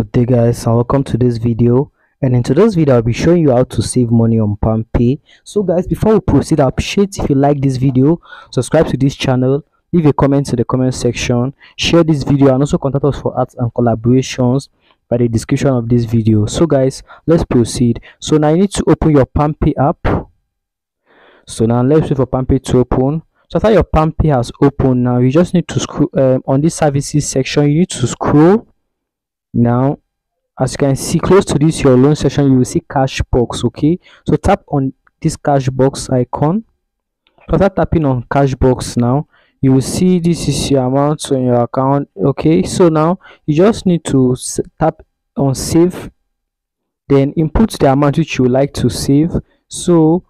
Good day guys, and welcome to this video. And in today's video I'll be showing you how to save money on PalmPay. So guys, before we proceed, I appreciate if you like this video, subscribe to this channel, leave a comment in the comment section, share this video, and also contact us for arts and collaborations by the description of this video. So guys, let's proceed. So now you need to open your PalmPay app. So now let's wait for PalmPay to open. So after your PalmPay has opened, now you just need to scroll on this services section. You need to scroll. Now, as you can see close to this your loan section, you will see cash box. Okay, so tap on this cash box icon. So after tapping on cash box, now you will see this is your amount on your account. Okay, so now you just need to tap on save, then input the amount which you would like to save. So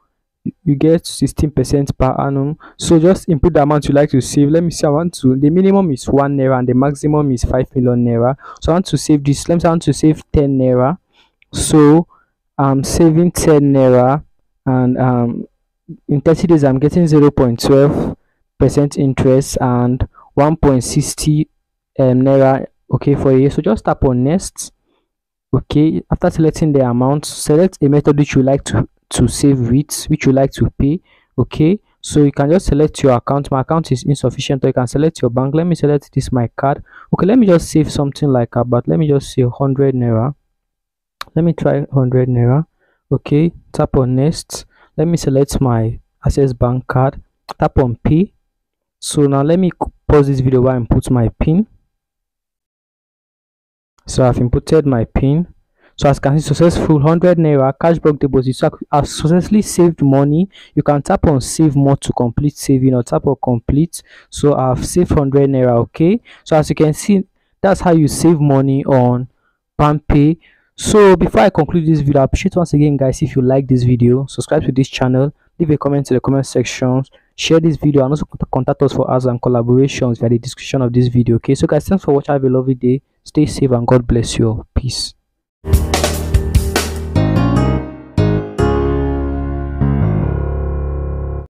you get 16% per annum. So just input the amount you like to save. Let me see, I want to, the minimum is 1 naira and the maximum is 5 million naira. So I want to save this. Let me say I want to save 10 naira. So I'm saving 10 naira, and in 30 days I'm getting 0.12% interest and 1.60 naira, okay, for a year. So just tap on next. Okay, after selecting the amount, select a method which you like to save with, which you like to pay. Okay, so you can just select your account. My account is insufficient, or you can select your bank. Let me select this, my card. Okay, let me just save something like about, let me just say 100 naira. Let me try 100 naira. Okay, tap on next. Let me select my access bank card, tap on pay. So now let me pause this video while I input my pin. So I've inputted my pin. So as you can see, successful 100 naira cashback deposit. So I've successfully saved money. You can tap on save more to complete saving, or tap on complete. So I've saved 100 naira. Okay, so as you can see, that's how you save money on PalmPay. So before I conclude this video, I appreciate once again guys if you like this video, subscribe to this channel, leave a comment in the comment section, share this video, and also contact us for arts and collaborations via the description of this video. Okay, so guys, thanks for watching. Have a lovely day, stay safe, and God bless you all. Peace.